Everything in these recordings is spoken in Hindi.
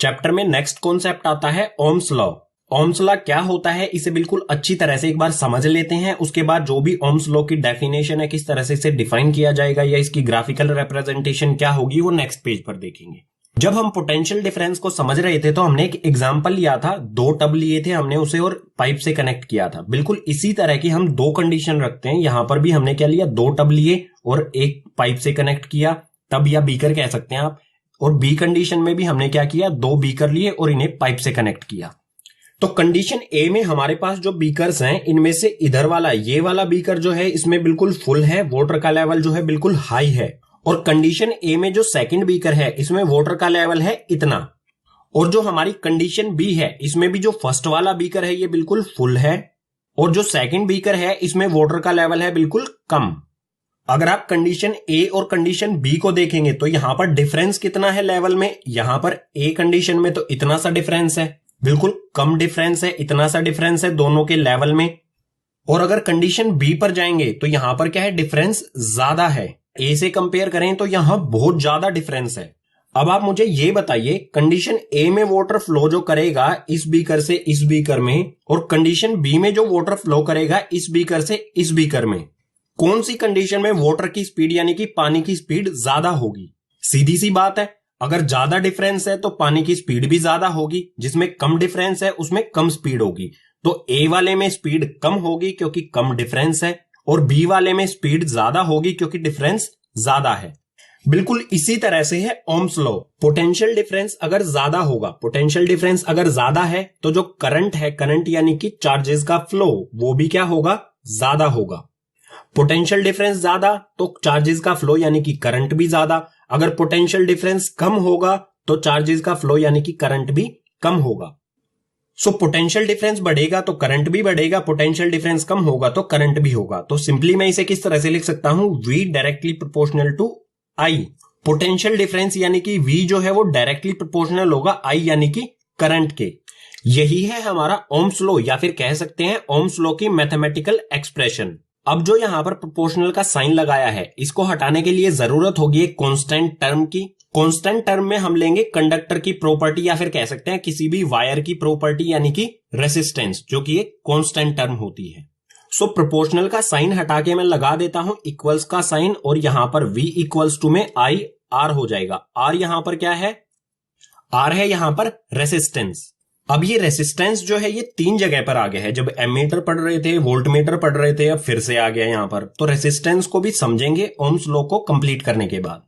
चैप्टर में नेक्स्ट कॉन्सेप्ट आता है ओम्स लॉ। ओम्स लॉ क्या होता है इसे बिल्कुल अच्छी तरह से एक बार समझ लेते हैं। उसके बाद जो भी ओम्स लॉ की डेफिनेशन है, किस तरह से इसे डिफाइन किया जाएगा या इसकी ग्राफिकल रिप्रेजेंटेशन क्या होगी, वो नेक्स्ट पेज पर देखेंगे। जब हम पोटेंशियल डिफरेंस को समझ रहे थे तो हमने एक एग्जांपल लिया था, 2 टब लिए थे हमने उसे और पाइप से कनेक्ट किया था। बिल्कुल इसी तरह की हम 2 कंडीशन रखते हैं। यहां पर भी हमने क्या लिया, 2 टब लिए और एक पाइप से कनेक्ट किया, टब या बीकर कह सकते हैं आप। और बी कंडीशन में भी हमने क्या किया, 2 बीकर लिए और इन्हें पाइप से कनेक्ट किया। तो कंडीशन ए में हमारे पास जो बीकर्स हैं, इनमें से इधर वाला, ये वाला बीकर जो है इसमें बिल्कुल फुल है, वाटर का लेवल जो है बिल्कुल हाई है। और कंडीशन ए में जो सेकंड बीकर है इसमें वाटर का लेवल है इतना। और जो हमारी कंडीशन बी है इसमें भी जो फर्स्ट वाला बीकर है ये बिल्कुल फुल है, और जो सेकंड बीकर है इसमें वाटर का लेवल है बिल्कुल कम। अगर आप कंडीशन ए और कंडीशन बी को देखेंगे तो यहां पर डिफरेंस कितना है लेवल में, यहां पर ए कंडीशन में तो इतना सा डिफरेंस है, बिल्कुल कम डिफरेंस है, इतना सा डिफरेंस है दोनों के लेवल में। और अगर कंडीशन बी पर जाएंगे तो यहां पर क्या है, डिफरेंस ज्यादा है। ए से कंपेयर करें तो यहां बहुत ज्यादा डिफरेंस है। अब आप मुझे ये बताइए, कंडीशन ए में वाटर फ्लो जो करेगा इस बीकर से इस बीकर में, और कंडीशन बी में जो वाटर फ्लो करेगा इस बीकर से इस बीकर में, कौन सी कंडीशन में वाटर की स्पीड यानी कि पानी की स्पीड ज्यादा होगी? सीधी सी बात है, अगर ज्यादा डिफरेंस है तो पानी की स्पीड भी ज्यादा होगी, जिसमें कम डिफरेंस है उसमें कम स्पीड होगी। तो ए वाले में स्पीड कम होगी क्योंकि कम डिफरेंस है, और बी वाले में स्पीड ज्यादा होगी क्योंकि डिफरेंस ज्यादा है। बिल्कुल इसी तरह से है ओम्स लॉ। पोटेंशियल डिफरेंस अगर ज्यादा होगा, पोटेंशियल डिफरेंस अगर ज्यादा है तो जो करंट है, करंट यानी कि चार्जेस का फ्लो, वो भी क्या होगा, ज्यादा होगा। पोटेंशियल डिफरेंस ज्यादा तो चार्जेस का फ्लो यानी कि करंट भी ज्यादा। अगर पोटेंशियल डिफरेंस कम होगा तो चार्जेस का फ्लो यानी कि करंट भी कम होगा। सो पोटेंशियल डिफरेंस बढ़ेगा तो करंट भी बढ़ेगा, पोटेंशियल डिफरेंस कम होगा तो करंट भी होगा। तो सिंपली मैं इसे किस तरह से लिख सकता हूं, V directly proportional to I। Potential difference यानी कि V जो है वो डायरेक्टली प्रोपोर्शनल होगा I यानी कि करंट के। यही है हमारा ओम्स लॉ, या फिर कह सकते हैं ओम्स लॉ की मैथमेटिकल एक्सप्रेशन। अब जो यहां पर प्रोपोर्शनल का साइन लगाया है, इसको हटाने के लिए जरूरत होगी एक कांस्टेंट टर्म की। कांस्टेंट टर्म में हम लेंगे कंडक्टर की प्रॉपर्टी, या फिर कह सकते हैं किसी भी वायर की प्रॉपर्टी यानी कि रेसिस्टेंस, जो कि एक कांस्टेंट टर्म होती है। सो प्रोपोर्शनल का साइन हटा के मैं लगा देता हूं इक्वल्स का साइन, और यहां पर V इक्वल्स टू में I R हो जाएगा। R यहां पर क्या है, R है यहां पर रेसिस्टेंस। अब ये रेसिस्टेंस जो है ये 3 जगह पर आ गया है। जब एमीटर पढ़ रहे थे, वोल्टमीटर पढ़ रहे थे, अब फिर से आ गया यहां पर। तो रेसिस्टेंस को भी समझेंगे ओम्स लॉ को कंप्लीट करने के बाद।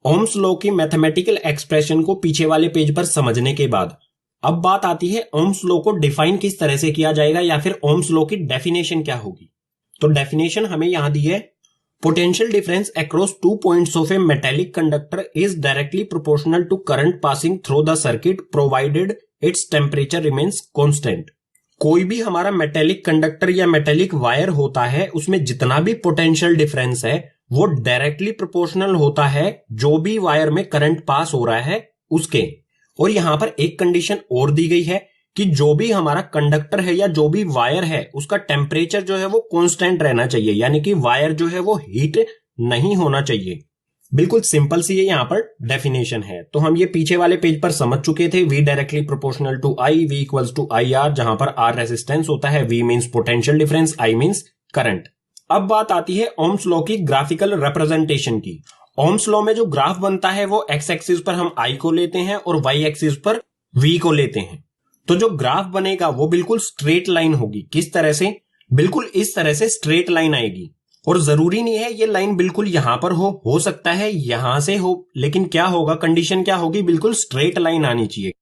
ओम्स लॉ की मैथमेटिकल एक्सप्रेशन को पीछे वाले पेज पर समझने के बाद अब बात आती है ओम्स लॉ को डिफाइन किस तरह से किया जाएगा, या फिर ओम्स लॉ की डेफिनेशन क्या होगी। तो डेफिनेशन हमें यहां दी है, potential difference across 2 points of a metallic conductor is directly proportional to current passing through the circuit provided its temperature remains constant. कोई भी हमारा मेटेलिक कंडक्टर या मेटेलिक वायर होता है, उसमें जितना भी पोटेंशियल डिफरेंस है वो डायरेक्टली प्रोपोर्शनल होता है जो भी वायर में करंट पास हो रहा है उसके। और यहां पर एक कंडीशन और दी गई है कि जो भी हमारा कंडक्टर है या जो भी वायर है उसका टेम्परेचर जो है वो कांस्टेंट रहना चाहिए, यानी कि वायर जो है वो हीट नहीं होना चाहिए। बिल्कुल सिंपल सी ये यहां पर डेफिनेशन है। तो हम ये पीछे वाले पेज पर समझ चुके थे, V directly proportional to I, V equals to IR, जहां पर R रेसिस्टेंस होता है, V means potential difference, I means current. अब बात आती है ओम्स लॉ की ग्राफिकल रिप्रेजेंटेशन की। ओम्स लॉ में जो ग्राफ बनता है वो एक्स एक्सिस पर हम I को लेते हैं और Y एक्सिस पर V को लेते हैं। तो जो ग्राफ बनेगा वो बिल्कुल स्ट्रेट लाइन होगी। किस तरह से, बिल्कुल इस तरह से स्ट्रेट लाइन आएगी। और जरूरी नहीं है ये लाइन बिल्कुल यहां पर हो सकता है यहां से हो, लेकिन क्या होगा, कंडीशन क्या होगी, बिल्कुल स्ट्रेट लाइन आनी चाहिए।